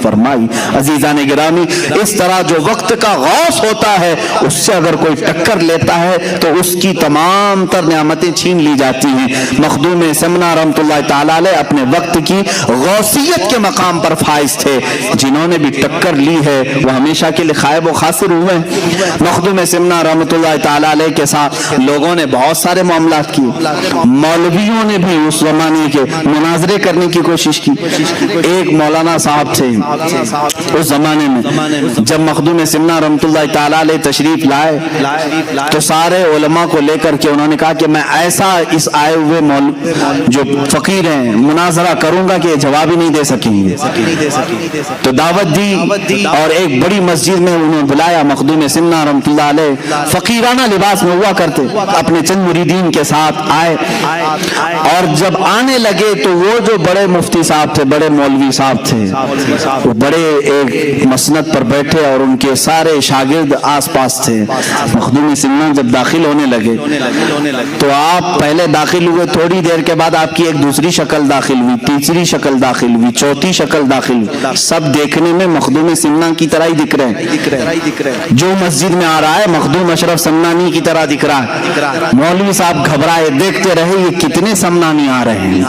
فرمائی۔ عزیزان گرامی، اس طرح جو وقت کا غوث ہوتا ہے اس سے اگر کوئی ٹکر لیتا ہے تو اس کی تمام تر نعمتیں چھین لی جاتی ہیں۔ مخدوم سمنا رحمۃ اللہ تعالی علیہ اپنے وقت کی غوثیت کے مقام پر فائز تھے۔ جنہوں نے بھی ٹکر لی ہے وہ ہمیشہ کے لیے خائب و خاسر ہوئے۔ مخدوم سمنا رحمۃ اللہ تعالی علیہ کے ساتھ لوگوں نے بہت سارے معاملات کیے، مولویوں نے بھی اس زمانے کے مناظرے کرنے کی کوشش کی۔ ایک مولانا صاحب تھے اس زمانے میں، جب مخدوم سمنا رحمۃ اللہ تعالی علیہ تشریف لائے تو سارے علماء کو لے کر کے انہوں نے کہا کہ میں ایسا اس آئے ہوئے جو فقیر ہیں مناظرہ کروں گا کہ یہ جواب ہی نہیں دے سکیں گے۔ تو دعوت دی اور ایک بڑی مسجد میں انہوں بلایا۔ مخدوم سمنا رحمۃ اللہ علیہ فقیرانہ لباس میں ہوا کرتے، اپنے چند مریدین کے ساتھ آئے، اور جب آنے لگے تو وہ جو بڑے مفتی صاحب تھے، بڑے مولوی صاحب تھے، وہ بڑے ایک مسند پر بیٹھے اور ان کے سارے شاگرد آس پاس تھے۔ مخدوم سمنا جب داخل ہونے لگے تو آپ پہلے داخل ہوئے، تھوڑی دیر کے بعد آپ کی ایک دوسری شکل داخل ہوئی، تیسری شکل داخل ہوئی، چوتھی شکل داخل ہوئی، سب دیکھنے میں مخدوم سمنا کی طرح ہی دکھ رہے ہیں۔ جو مسجد میں آ رہا ہے مخدوم اشرف سمنانی کی طرح دکھ رہا ہے۔ مولوی صاحب گھبرائے، دیکھتے رہے یہ کتنے سمنانی آ رہے ہیں۔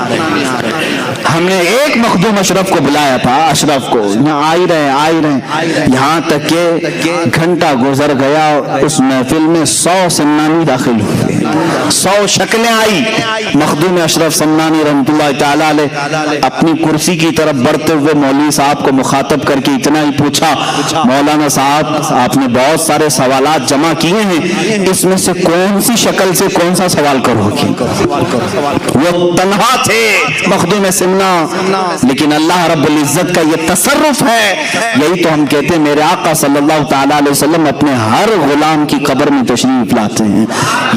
ہم نے ایک مخدوم اشرف کو بلایا تھا، اشرف کو، یہاں آ ہی رہے، یہاں تک کہ گھنٹہ گزر گیا، اس محفل میں 100 سمنانی داخل ہوئے، 100 شکلیں آئی۔ مخدوم اشرف سمنانی رحمۃ اللہ تعالی علیہ اپنی کرسی کی طرف بڑھتے ہوئے مولوی صاحب کو مخاطب کر کے اتنا ہی پوچھا، مولانا صاحب آپ نے بہت سارے سوالات جمع کیے ہیں، اس میں سے کون سی شکل سے کون سا سوال کرو گے؟ وہ تنہا تھے مخدوم سمنا، لیکن اللہ رب العزت کا یہ تصرف ہے۔ یہی تو ہم کہتے ہیں میرے آقا صلی اللہ تعالی علیہ وسلم اپنے ہر غلام کی قبر میں تشریف لاتے ہیں۔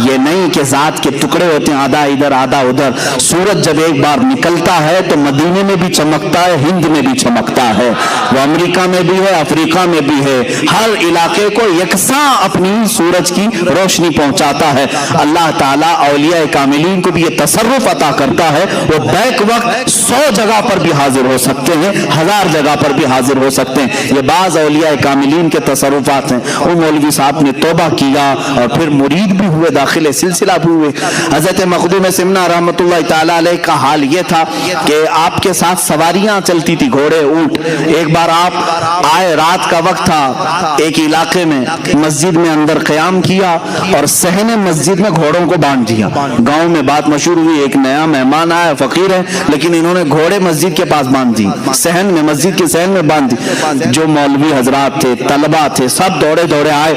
یہ نہیں کہ ذات کے ٹکڑے ہوتے ہیں، آدھا ادھر آدھا ادھر۔ سورج جب ایک بار نکلتا ہے تو مدینے میں بھی چمکتا ہے، ہند میں بھی چمکتا ہے، وہ امریکہ میں بھی ہے، افریقہ میں بھی ہے، ہر علاقے کو یکساں اپنی سورج کی روشنی پہنچاتا ہے۔ اللہ تعالیٰ اولیاء کاملین کو بھی یہ تصرف عطا کرتا ہے، وہ بیک وقت 100 جگہ پر بھی حاضر ہو سکتے ہیں، 1000 جگہ پر بھی حاضر ہو سکتے ہیں۔ یہ بعض اولیاء کاملین کے تصرفات ہیں۔ وہ مولوی صاحب نے توبہ کیا اور پھر مرید بھی ہوئے، داخل سلسلہ بھی ہوئے۔ حضرت مخدوم سمنا رحمۃ اللہ تعالی علیہ کا حال یہ تھا کہ آپ کے ساتھ سواریاں چلتی تھی، گھوڑے، اونٹ۔ ایک بار آپ آئے، رات کا وقت تھا، ایک علاقے میں مسجد میں اندر قیام کیا اور صحن مسجد میں گھوڑوں کو باندھ دیا۔ گاؤں میں بات مشہور ہوئی، ایک نیا مہمان آیا، فقیر ہے، لیکن انہوں نے گھوڑے مسجد کے پاس باندھ دی، صحن میں، مسجد کے صحن میں باندھ دی۔ جو مولوی حضرات تھے، طلبہ تھے، سب دوڑے دوڑے آئے،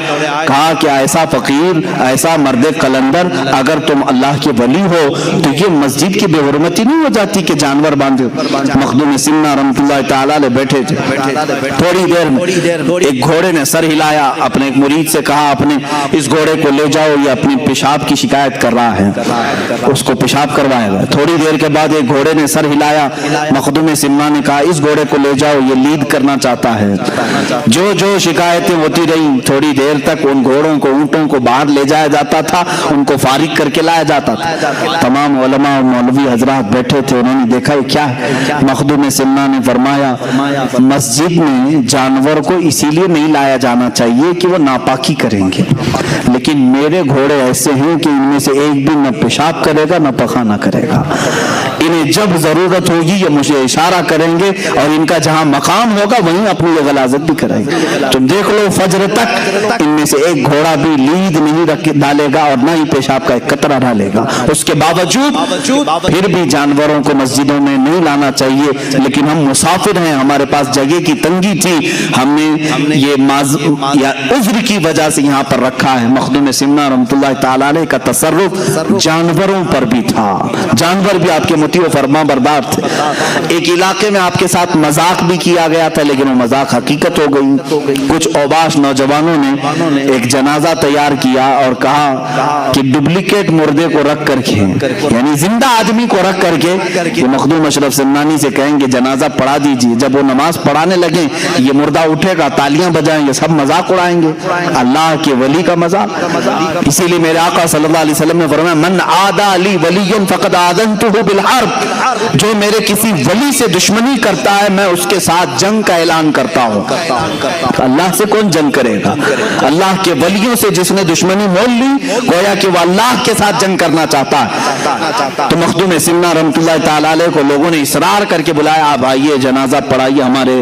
کہا کہ ایسا فقیر، ایسا مرد قلندر، اگر تم اللہ کے ولی ہو تو یہ مسجد کی بے حرمتی نہیں ہو جاتی کہ جانور باندھے؟ مخدوم سمنا رحمۃ اللہ تعالی علیہ بیٹھے تھے، تھوڑی دیر میں ایک گھوڑے نے سر ہلایا، اپنے ایک مرید سے کہا اپنے اس گھوڑے کو لے جاؤ، یہ اپنی پیشاب کی شکایت کر رہا ہے، اس کو پیشاب کروایا گیا۔ تھوڑی دیر کے بعد ایک گھوڑے نے سر ہلایا، مخدوم سمنا نے کہا اس گھوڑے کو لے جاؤ، یہ لید کرنا چاہتا ہے۔ جو شکایتیں ہوتی رہی، تھوڑی دیر تک ان گھوڑوں کو، اونٹوں کو باہر لے جایا جاتا تھا، ان کو فارغ کر کے لایا جاتا تھا۔ تمام علماء اور مولوی حضرات بیٹھے تھے، انہوں نے دیکھا یہ کیا ہے۔ مخدوم سمنا نے فرمایا مسجد میں جانور کو اسی لیے نہیں لایا جانا چاہیے کہ وہ ناپاکی کریں گے، لیکن میرے گھوڑے ایسے ہیں کہ ان میں سے ایک بھی نہ پیشاب کرے گا نہ پخانہ کرے گا، انہیں جب ضرورت ہوگی یہ مجھے اشارہ کریں گے اور ان کا جہاں مقام ہوگا وہیں اپنی غلاظت بھی کریں گے۔ تم دیکھ لو فجر تک ان میں سے ایک گھوڑا بھی لید نہیں ڈالے گا اور نہ ہی پیشاب کا ایک قطرہ ڈالے گا۔ اس کے باوجود پھر بھی جانوروں کو مسجدوں میں نہیں لانا چاہیے، لیکن ہم مسافر ہیں، ہمارے پاس جگہ کی تنگی تھی، ہم نے یہ عذر کی وجہ سے یہاں پر رکھا ہے۔ مخدوم سمنا رحمۃ اللہ تعالی علیہ کا تصرف جانوروں پر بھی تھا، جانور بھی آپ کے مطیع و فرما بردار تھے۔ ایک علاقے میں آپ کے ساتھ مذاق بھی کیا گیا تھا، لیکن وہ مذاق حقیقت ہو گئی۔ کچھ اوباش نوجوانوں نے ایک جنازہ تیار کیا اور کہا کہ ڈپلیکیٹ مردے کو رکھ کر کے، یعنی زندہ آدمی کو رکھ کر کے یہ مخدوم اشرف سمنانی سے کہیں گے جنازہ پڑھا دیجیے۔ جب وہ نماز پڑھانے لگے یہ مردہ اٹھے گا، تالیاں بجائیں گے، سب مذاق اڑائیں گے، اللہ کے ولی کا مذاق۔ اسی لیے میرے آقا صلی اللہ علیہ وسلم نے فرمایا من عادى لي وليا فقد آذنته بالحرب، الحرب، جو میرے کسی ولی سے دشمنی کرتا ہے میں اس کے ساتھ جنگ کا اعلان کرتا ہوں۔ اللہ سے کون جنگ کرے گا؟ اللہ کے ولیوں سے جس نے دشمنی مول لی گویا کہ وہ اللہ کے ساتھ جنگ کرنا چاہتا ہے۔ تو مخدوم سمنا رحمۃ اللہ تعالی علیہ کو لوگوں نے اصرار کر کے بلایا، آپ آئیے جنازہ پڑھائیے، ہمارے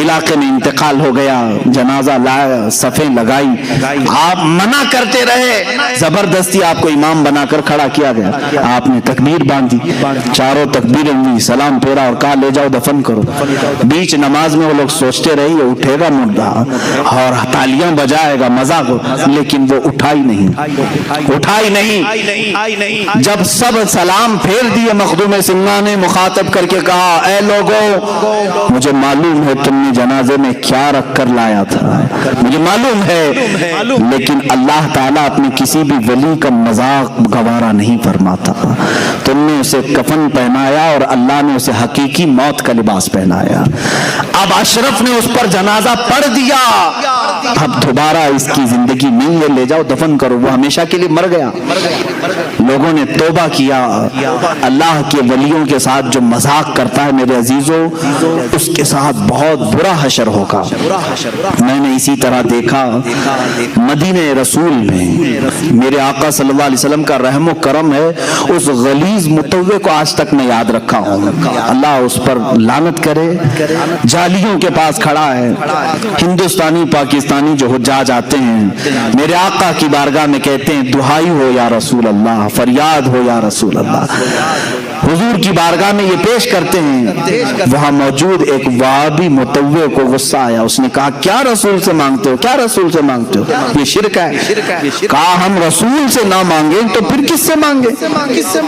علاقے میں انتقال ہو گیا، جنازہ لایا، صفیں لگائی، آپ منع کرتے رہے، زبردستی آپ کو امام بنا کر کھڑا کیا گیا، آپ نے تکبیر باندھی، چاروں تکبیریں ہوئی، سلام پھیرا اور کہا لے جاؤ دفن کرو۔ بیچ نماز میں وہ لوگ سوچتے رہے یہ اٹھے گا مردہ اور تالیاں بجائے گا مزہ کو، لیکن وہ اٹھا ہی نہیں۔ جب سب سلام پھیر دیے مخدوم سمنا نے مخاطب کر کے کہا اے لوگوں مجھے معلوم ہے تم نے جنازے میں کیا رکھ کر لایا تھا، مجھے معلوم ہے، لیکن اللہ تعالیٰ اپنے کسی بھی ولی کا مذاق گوارا نہیں فرماتا۔ تم نے اسے کفن پہنایا اور اللہ نے اسے حقیقی موت کا لباس پہنایا۔ اب اشرف نے اس پر جنازہ پڑھ دیا، اب دوبارہ اس کی زندگی نہیں ہے، لے جاؤ دفن کرو، وہ ہمیشہ کے لیے مر گیا۔ لوگوں نے توبہ کیا۔ اللہ کے ولیوں کے ساتھ جو مذاق کرتا ہے میرے عزیزوں اس کے ساتھ بہت برا حشر ہوگا۔ میں نے اسی طرح دیکھا مدینہ رسول میں میرے آقا صلی اللہ علیہ وسلم کا رحم و کرم ہے، اس غلیظ متوع کو آج تک میں یاد رکھا ہوں، اللہ اس پر لعنت کرے، جالیوں کے پاس کھڑا ہے، ہندوستانی پاکستانی جو حجاج آتے ہیں میرے آقا کی بارگاہ میں کہتے ہیں دعائی ہو یا رسول اللہ، فریاد ہو یا رسول اللہ، حضور کی بارگاہ میں یہ پیش کرتے ہیں۔ وہاں موجود ایک وہابی متوع کو غصہ آیا، اس نے کہا کیا رسول سے مانگتے ہو، کیا رسول سے مانگتے ہو، یہ شرک ہے۔ کہا ہم رسول سے نہ مانگیں تو پھر کس سے مانگیں؟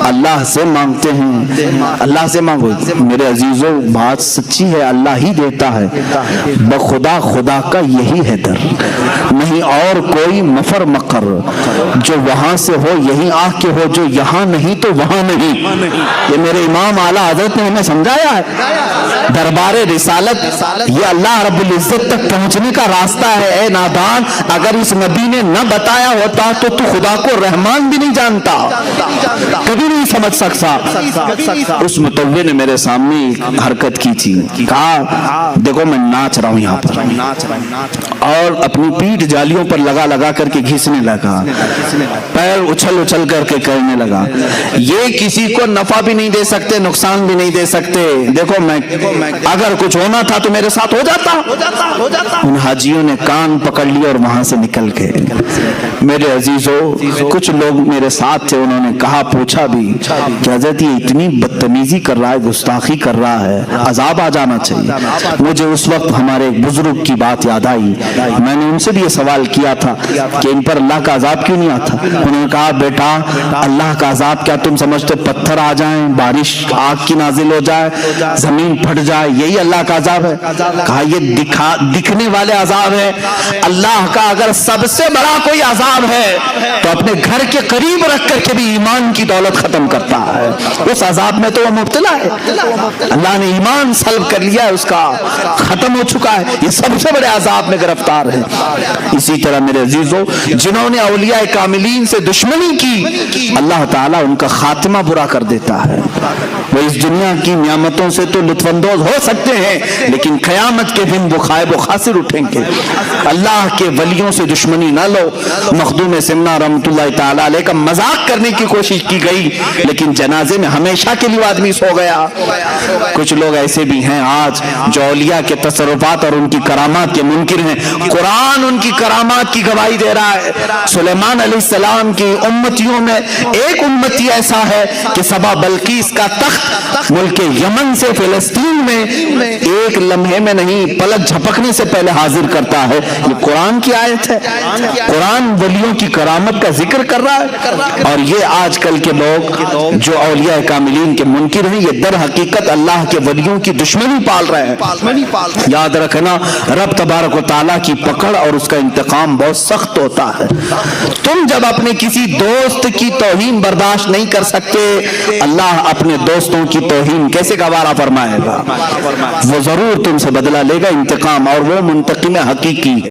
اللہ سے مانگتے ہیں، اللہ سے مانگو۔ میرے عزیزوں بات سچی ہے، اللہ ہی دیتا ہے، بخدا خدا کا یہی ہے در، نہیں اور کوئی مفر مقر، جو وہاں سے ہو یہی آ کے ہو، جو یہاں نہیں تو وہاں نہیں۔ یہ میرے امام اعلیٰ حضرت نے ہمیں سمجھایا ہے، دربار رسالت یہ اللہ رب العزت تک پہنچنے کا راستہ ہے۔ اے نادان اگر اس نبی نے نہ بتایا ہوتا تو تو خدا کو رحمان بھی نہیں جانتا، کبھی نہیں سمجھ سکتا۔ اس متوع نے میرے سامنے ایک حرکت کی تھی، کہا دیکھو میں ناچ رہا ہوں یہاں پر، اور اپنی پیٹھ جالیوں پر لگا لگا کر کے گھسنے لگا، پیر اچھل اچھل کر کے کرنے لگا، یہ کسی کو نفع بھی نہیں دے سکتے نقصان بھی نہیں دے سکتے، دیکھو میں اگر کچھ ہونا تھا تو میرے ساتھ ہو جاتا۔ ان حاجیوں نے کان پکڑ لیا اور وہاں سے نکل گئے۔ میرے عزیزوں کچھ لوگ میرے ساتھ تھے، انہوں نے کہا پوچھا بھی کہ حضرت یہ اتنی بدتمیزی کر رہا ہے، گستاخی کر رہا ہے، عذاب آ جانا چاہیے۔ مجھے اس وقت ہمارے ایک بزرگ کی بات یاد آئی، میں نے ان سے بھی یہ سوال کیا تھا کہ ان پر اللہ کا عذاب کیوں نہیں آتا؟ انہوں نے کہا بیٹا اللہ کا عذاب کیا تم سمجھتے پتھر آ جائیں، بارش آگ کی نازل ہو جائے، زمین پھٹ جائے، یہی اللہ کا عذاب ہے؟ کہا یہ دکھنے والے عذاب ہے، اللہ کا اگر سب سے بڑا کوئی عذاب ہے تو اپنے گھر کے قریب رکھ کر کے بھی ایمان کی دولت ختم کرتا ہے، اس عذاب میں تو وہ مبتلا ہے، اللہ نے ایمان سلب کر لیا ہے، اس کا ختم ہو چکا ہے، یہ سب سے بڑے عذاب میں گرفتار ہے۔ اسی طرح میرے عزیزوں جنہوں نے اولیاء کاملین سے دشمنی کی اللہ تعالیٰ ان کا خاتمہ برا کر دیتا ہے۔ وہ اس دنیا کی نعمتوں سے تو لطف اندوز ہو سکتے ہیں لیکن قیامت کے دن وہ خائب و خاسر اٹھیں گے۔ اللہ کے ولیوں سے دشمنی نہ لو۔ مخدوم سمنا رحمۃ اللہ تعالی علیہ کا مذاق کرنے کی کوشش کی گئی لیکن جنازے میں ہمیشہ کے لیے آدمی سو گیا۔ کچھ لوگ ایسے بھی ہیں آج جو اولیاء کے تصرفات اور ان کی کرامات کے منکر ہیں۔ قرآن ان کی کرامات کی گواہی دے رہا ہے۔ سلیمان علیہ السلام کی امتیوں میں ایک امتی ایسا ہے کہ سبا بلقیس کا تخت ملک یمن سے فلسطین میں ایک لمحے میں نہیں پلک جھپکنے سے پہلے حاضر کرتا ہے۔ یہ قرآن کی آیت ہے، قرآن ولیوں کی کرامت کا ذکر کر رہا ہے۔ اور یہ آج کل کے لوگ جو اولیاء کاملین کے منکر ہیں یہ در حقیقت اللہ کے ولیوں کی دشمنی پال رہے ہیں۔ یاد رکھنا رب تبارک و تعالیٰ کی پکڑ اور اس کا انتقام بہت سخت ہوتا ہے۔ تم جب اپنے کسی دوست کی توہین برداشت نہیں کر سکتے اللہ اپنے دوستوں کی توہین کیسے گوارا فرمائے گا؟ وہ ضرور تم سے بدلہ لے گا انتقام، اور وہ منتقم حقیقی